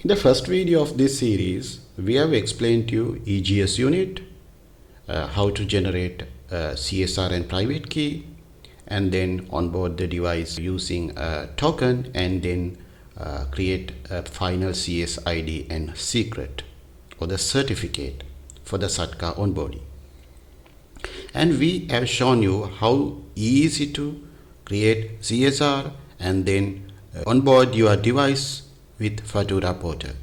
In the first video of this series, we have explained to you EGS unit, how to generate CSR and private key, and then onboard the device using a token, and then create a final CS ID and secret or the certificate for the Zatca onboarding. And we have shown you how easy to create CSR and then onboard your device with Fatura portal.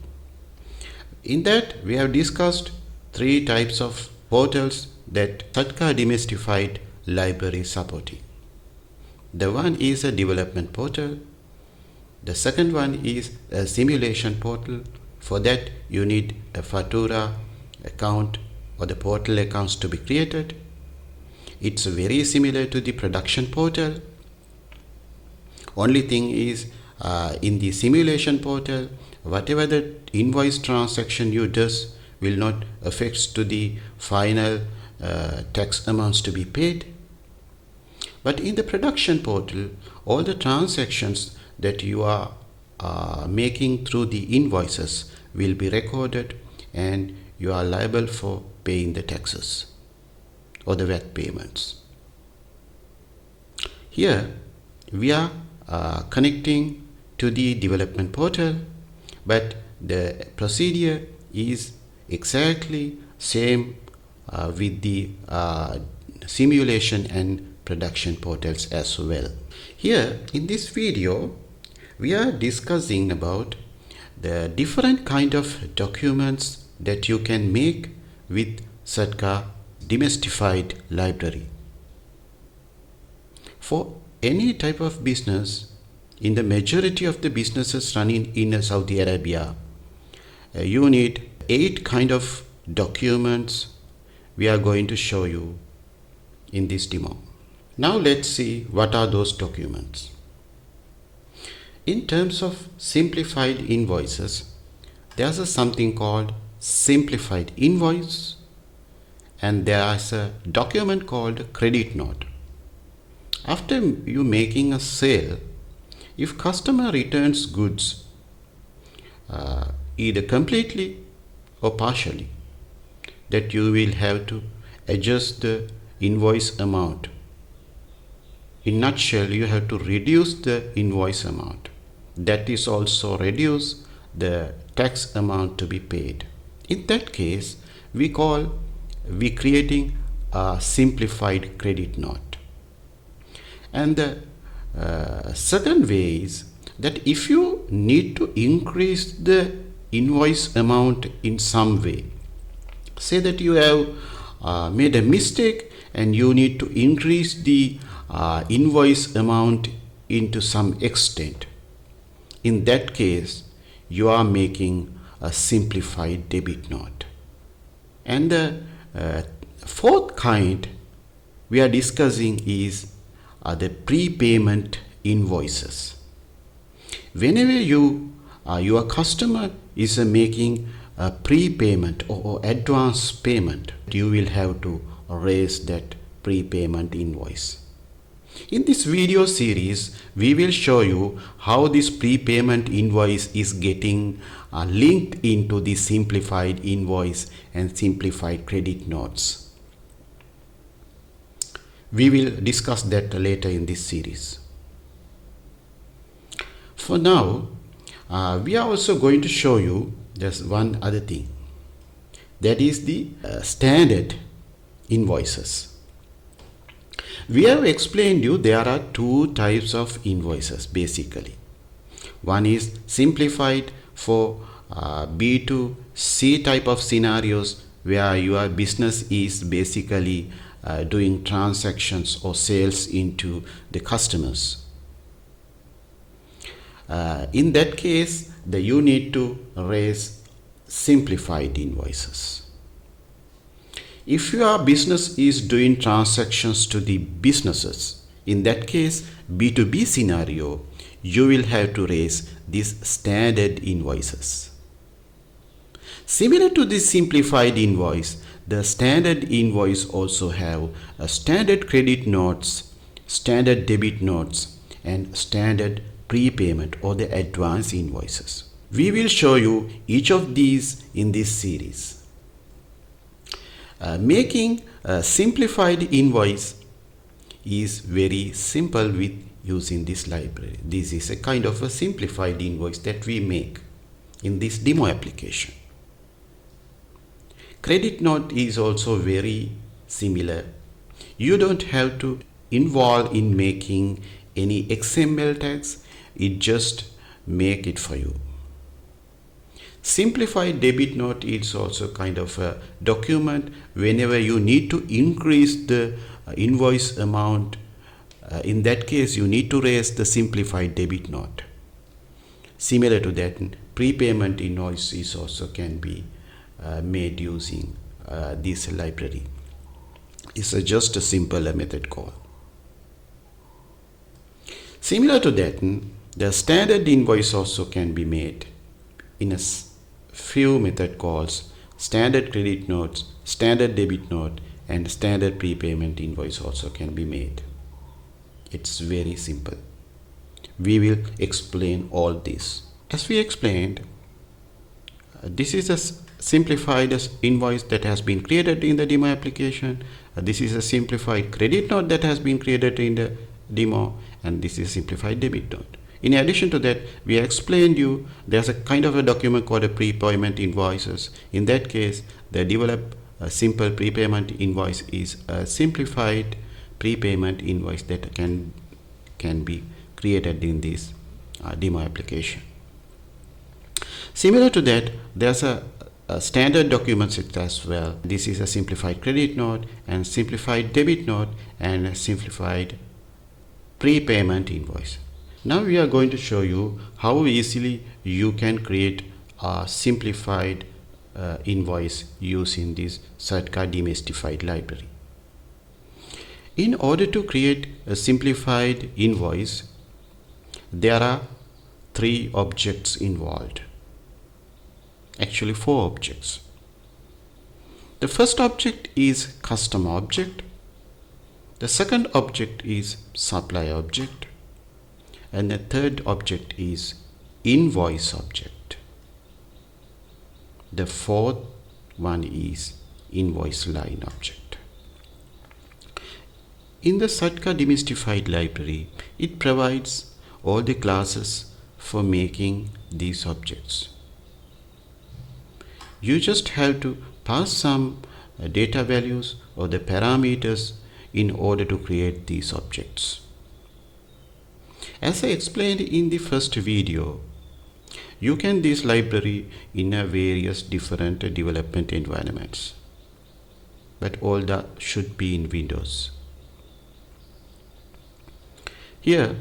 In that, we have discussed 3 types of portals that Zatca Demystified library supporting. The one is a development portal. The second one is a simulation portal. For that, you need a Fatura account or the portal accounts to be created. It's very similar to the production portal. Only thing is, in the simulation portal, whatever the invoice transaction you does will not affect to the final tax amounts to be paid. But in the production portal, all the transactions that you are making through the invoices will be recorded, and you are liable for paying the taxes or the VAT payments. Here we are connecting to the development portal, but the procedure is exactly same with the simulation and production portals as well. Here in this video, we are discussing about the different kind of documents that you can make with Zatca Demystified library. For any type of business, in the majority of the businesses running in Saudi Arabia, you need 8 kind of documents we are going to show you in this demo. Now let's see what are those documents. In terms of simplified invoices, there's something called simplified invoice, and there's a document called credit note. After you making a sale, if customer returns goods either completely or partially, that you will have to adjust the invoice amount. In nutshell, you have to reduce the invoice amount. That is also reduce the tax amount to be paid. In that case, we creating a simplified credit note. And the second way is that if you need to increase the invoice amount in some way, say that you have made a mistake and you need to increase the invoice amount into some extent. In that case, you are making a simplified debit note. And the fourth kind we are discussing is the prepayment invoices. Whenever your customer is making a prepayment or advance payment, you will have to raise that prepayment invoice. In this video series, we will show you how this prepayment invoice is getting linked into the simplified invoice and simplified credit notes. We will discuss that later in this series. For now, we are also going to show you just one other thing. That is the standard invoices. We have explained you there are 2 types of invoices basically. One is simplified for B2C type of scenarios where your business is basically doing transactions or sales into the customers. In that case, you need to raise simplified invoices. If your business is doing transactions to the businesses, in that case, B2B scenario, you will have to raise these standard invoices. Similar to this simplified invoice, the standard invoice also have a standard credit notes, standard debit notes, and standard prepayment or the advance invoices. We will show you each of these in this series. Making a simplified invoice is very simple with using this library. This is a kind of a simplified invoice that we make in this demo application. Credit note is also very similar. You don't have to involve in making any XML tags, it just make it for you. Simplified debit note is also kind of a document whenever you need to increase the invoice amount. In that case, you need to raise the simplified debit note. Similar to that, prepayment invoice is also can be made using this library. It's just a simple method call. Similar to that, the standard invoice also can be made in a few method calls: standard credit notes, standard debit note, and standard prepayment invoice also can be made. It's very simple. We will explain all this. As we explained, this is a simplified invoice that has been created in the demo application. This is a simplified credit note that has been created in the demo, and this is simplified debit note. In addition to that, we explained you there's a kind of a document called a prepayment invoices. In that case, the develop a simple prepayment invoice is a simplified prepayment invoice that can be created in this demo application. Similar to that, there's a standard document set as well. This is a simplified credit note and simplified debit note and a simplified prepayment invoice. Now we are going to show you how easily you can create a simplified invoice using this Zatca Demystified library. In order to create a simplified invoice, there are 3 objects involved. Actually 4 objects. The first object is customer object. The second object is supplier object. And the third object is invoice object. The fourth one is invoice line object. In the Zatca Demystified library, it provides all the classes for making these objects. You just have to pass some data values or the parameters in order to create these objects. As I explained in the first video, you can this library in a various different development environments, but all that should be in Windows. Here,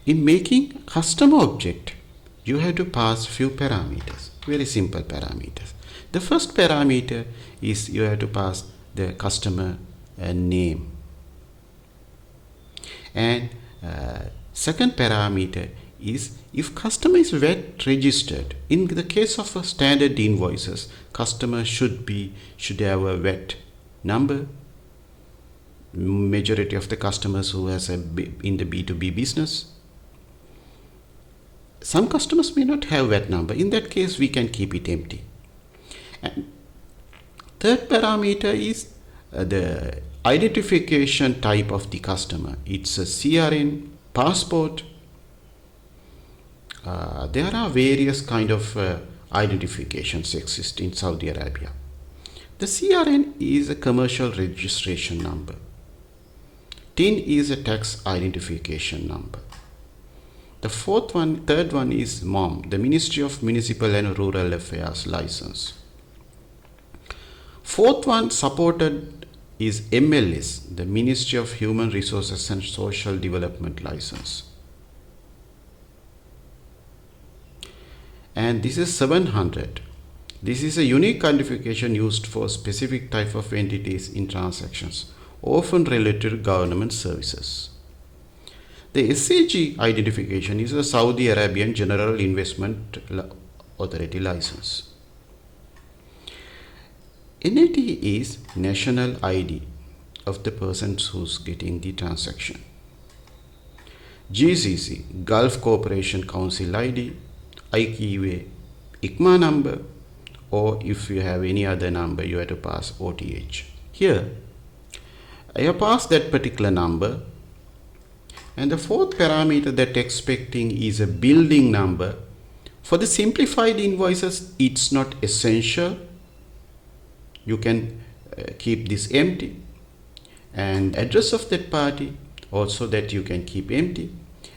in making customer object, you have to pass few parameters, very simple parameters. The first parameter is you have to pass the customer name, and second parameter is if customer is VAT registered. In the case of standard invoices, customer should have a VAT number. Majority of the customers who has in the B2B business. Some customers may not have VAT number. In that case, we can keep it empty. And third parameter is the identification type of the customer. It's a CRN, passport. There are various kind of identifications exist in Saudi Arabia. The CRN is a commercial registration number. TIN is a tax identification number. The third one is MOM, the Ministry of Municipal and Rural Affairs license. Fourth one supported is MLS, the Ministry of Human Resources and Social Development license. And this is 700. This is a unique identification used for specific type of entities in transactions, often related to government services. The SAG identification is a Saudi Arabian General Investment Authority license. NAT is national ID of the person who's getting the transaction. GCC, Gulf Cooperation Council ID, IQA, ICMA number, or if you have any other number, you have to pass OTH. Here, I have passed that particular number, and the fourth parameter that expecting is a building number. For the simplified invoices, it's not essential. You can keep this empty, and address of that party also that you can keep empty,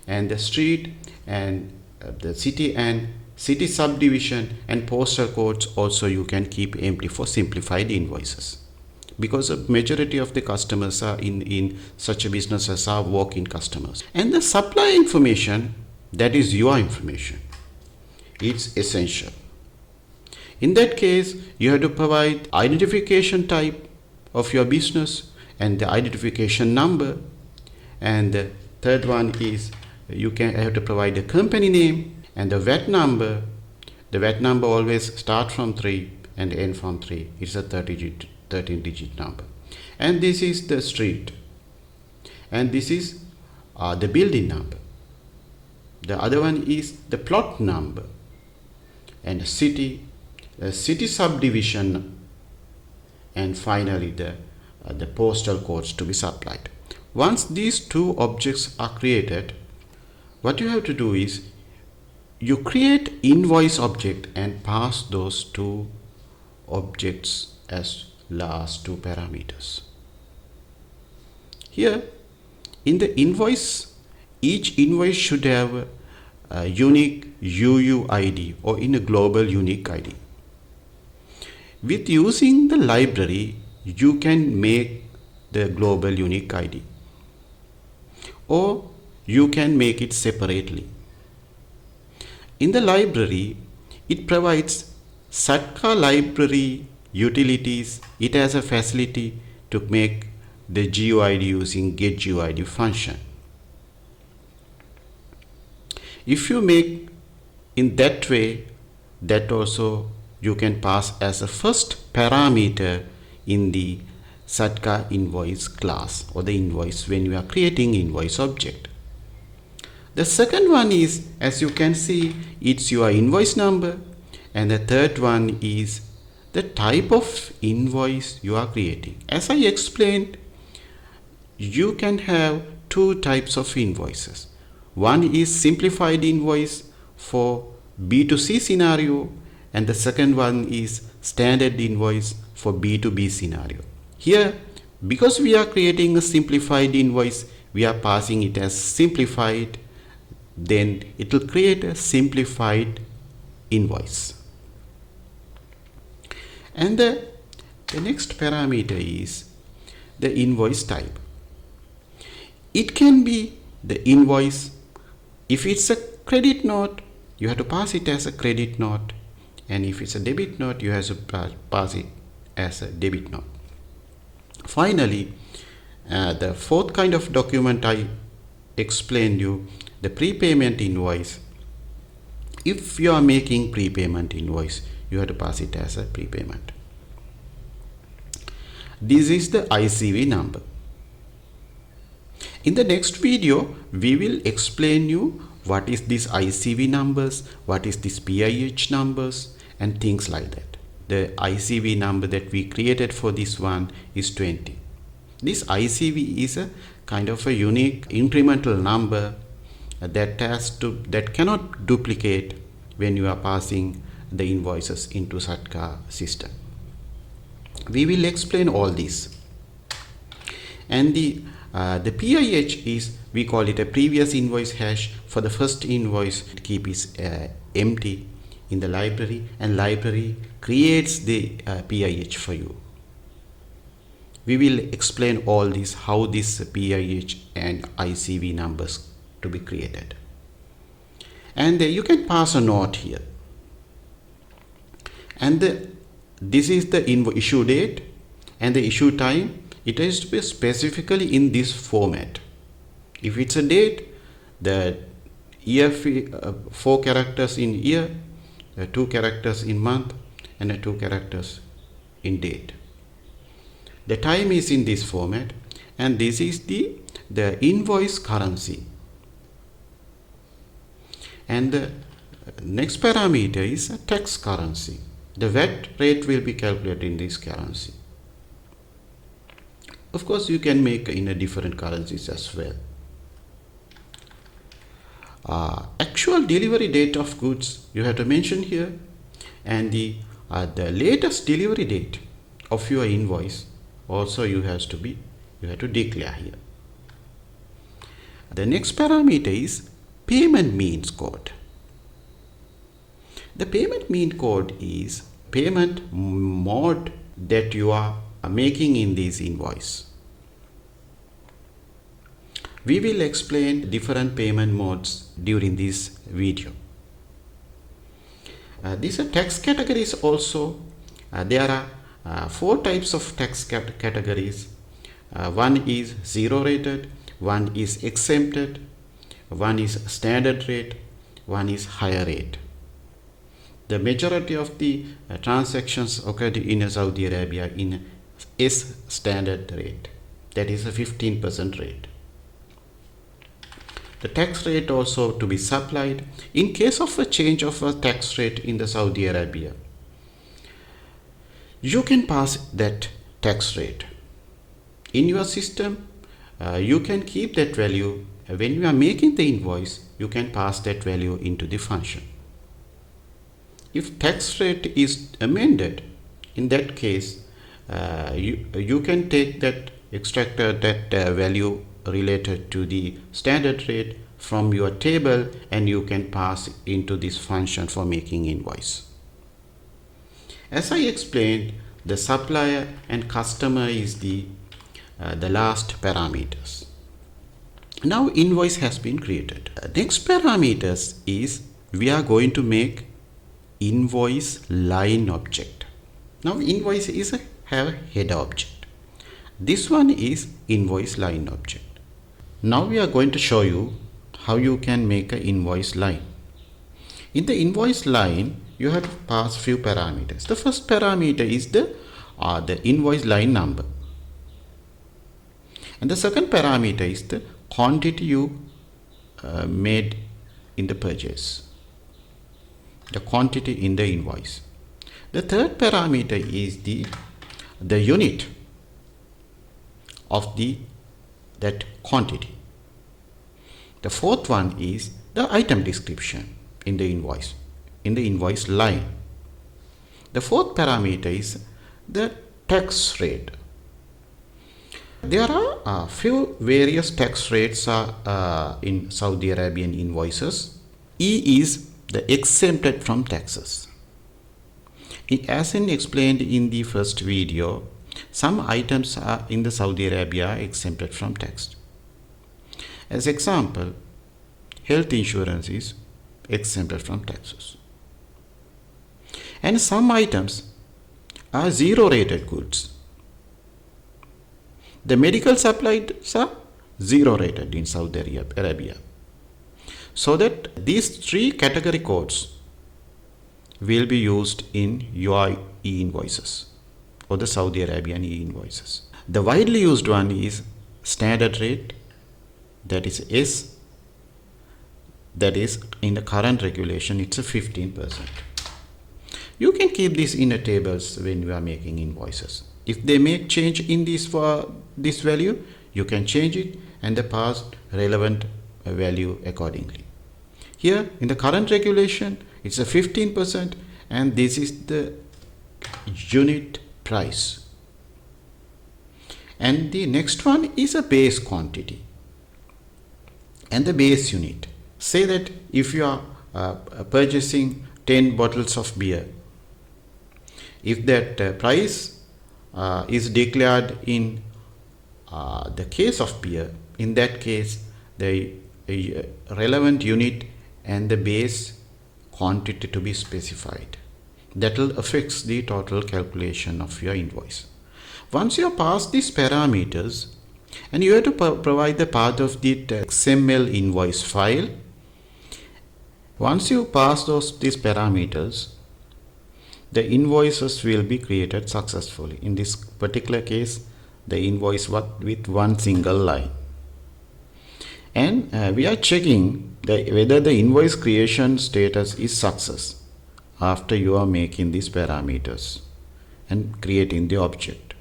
and the street and the city and city subdivision and postal codes also you can keep empty for simplified invoices, because a majority of the customers are in such a businesses are walk-in customers. And the supplier information, that is your information, it's essential. In that case, you have to provide identification type of your business and the identification number, and the third one is you can have to provide a company name and the VAT number. The VAT number always start from 3 and end from 3. It's a 13-digit number. And this is the street, and this is the building number. The other one is the plot number, and city subdivision, and finally the postal codes to be supplied. Once these two objects are created, what you have to do is you create invoice object and pass those two objects as last two parameters. Here in the invoice, each invoice should have a unique UUID, or in a global unique ID. With using the library, you can make the global unique ID, or you can make it separately. In the library, it provides Zatca library utilities. It has a facility to make the GUID using getGUID function. If you make in that way, that also you can pass as a first parameter in the Zatca invoice class, or the invoice when you are creating invoice object. The second one is, as you can see, it's your invoice number, and the third one is the type of invoice you are creating. As I explained, you can have two types of invoices. One is simplified invoice for B2C scenario, and the second one is standard invoice for B2B scenario. Here, because we are creating a simplified invoice, we are passing it as simplified, then it will create a simplified invoice. And the next parameter is the invoice type. It can be the invoice. If it's a credit note, you have to pass it as a credit note, and if it's a debit note, you have to pass it as a debit note. Finally, the fourth kind of document I explained you, the prepayment invoice. If you are making prepayment invoice, you have to pass it as a prepayment. This is the ICV number. In the next video, we will explain you what is this ICV numbers, what is this PIH numbers, and things like that. The ICV number that we created for this one is 20. This ICV is a kind of a unique incremental number that cannot duplicate when you are passing the invoices into Zatca system. We will explain all this. And the PIH is, we call it a previous invoice hash. For the first invoice, keep it empty in the library, and library creates the PIH for you. We will explain all this, how this PIH and ICV numbers to be created. And you can pass a note here. And this is the issue date and the issue time. It has to be specifically in this format. If it's a date, the year 4 characters in year, 2 characters in month, and 2 characters in date. The time is in this format, and this is the invoice currency. And Next parameter is a tax currency. The VAT rate will be calculated in this currency. Of course, you can make in a different currencies as well. Actual delivery date of goods you have to mention here, and the latest delivery date of your invoice also you have to declare here. The next parameter is payment means code. The payment mean code is payment mode that you are making in this invoice. We will explain different payment modes during this video. These are tax categories also. There are 4 types of tax categories. One is zero rated, one is exempted, one is standard rate, one is higher rate. The majority of the transactions occurred in Saudi Arabia in S standard rate, that is a 15% rate. The tax rate also to be supplied in case of a change of a tax rate in the Saudi Arabia. You can pass that tax rate. In your system, you can keep that value. When you are making the invoice, you can pass that value into the function. If tax rate is amended, in that case, you can take that extract that value related to the standard rate from your table, and you can pass into this function for making invoice. As I explained, the supplier and customer is the last parameters. Now invoice has been created. Next parameters is we are going to make invoice line object. Now invoice have a header object. This one is invoice line object. Now we are going to show you how you can make an invoice line. In the invoice line, you have to pass few parameters. The first parameter is the invoice line number. And the second parameter is the quantity you made in the purchase. The quantity in the invoice. The third parameter is the unit of that quantity. The fourth one is the item description in the invoice line. The fourth parameter is the tax rate. There are a few various tax rates in Saudi Arabian invoices. E is the exempted from taxes. As explained in the first video, some items are in the Saudi Arabia exempted from tax. As example, health insurance is exempted from taxes. And some items are zero rated goods. The medical supplies are zero rated in Saudi Arabia. So that these 3 category codes will be used in your e-invoices or the Saudi Arabian e-invoices. The widely used one is standard rate, that is S, that is in the current regulation it's a 15%. You can keep this in the tables when you are making invoices. If they make change in this for this value, you can change it and the pass relevant value accordingly. Here in the current regulation it's a 15%, and this is the unit price. And the next one is a base quantity and the base unit. Say that if you are purchasing 10 bottles of beer, if that price is declared in the case of beer, in that case the relevant unit and the base quantity to be specified. That will affect the total calculation of your invoice. Once you have passed these parameters, and you have to provide the part of the XML invoice file. Once you pass these parameters, the invoices will be created successfully. In this particular case, the invoice with one single line. And we are checking whether the invoice creation status is success after you are making these parameters and creating the object.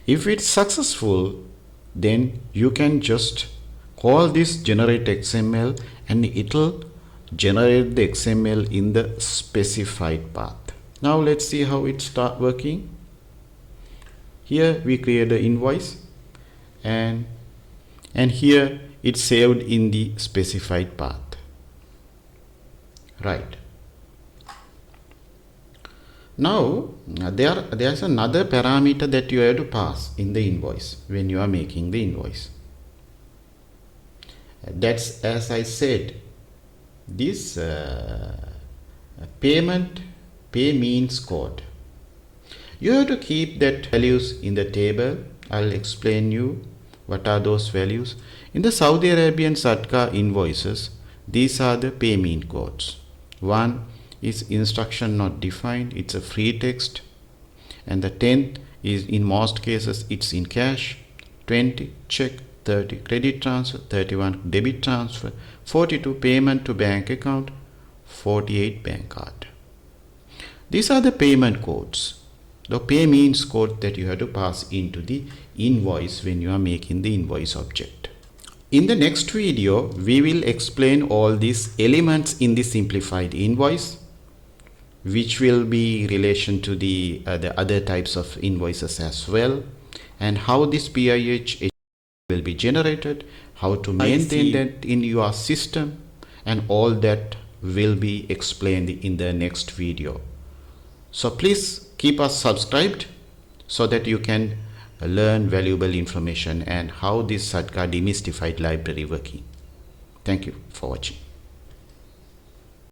If it's successful, then you can just call this generate XML and it'll generate the XML in the specified path. Now let's see how it start working. Here we create the invoice and here it's saved in the specified path. Right. Now there's another parameter that you have to pass in the invoice when you are making the invoice. That's, as I said, this pay means code. You have to keep that values in the table. I'll explain you what are those values. In the Saudi Arabian Zatca invoices, these are the pay mean codes. One is instruction not defined, it's a free text, and the 10th is, in most cases, it's in cash. 20 check, 30 credit transfer, 31 debit transfer, 42 payment to bank account, 48 bank card. These are the payment codes, the pay means code that you have to pass into the invoice when you are making the invoice object. In the next video, we will explain all these elements in the simplified invoice, which will be relation to the other types of invoices as well, and how this PIH will be generated, how to maintain that in your system, and all that will be explained in the next video. So please keep us subscribed so that you can learn valuable information and how this Zatca Demystified library working. Thank you for watching.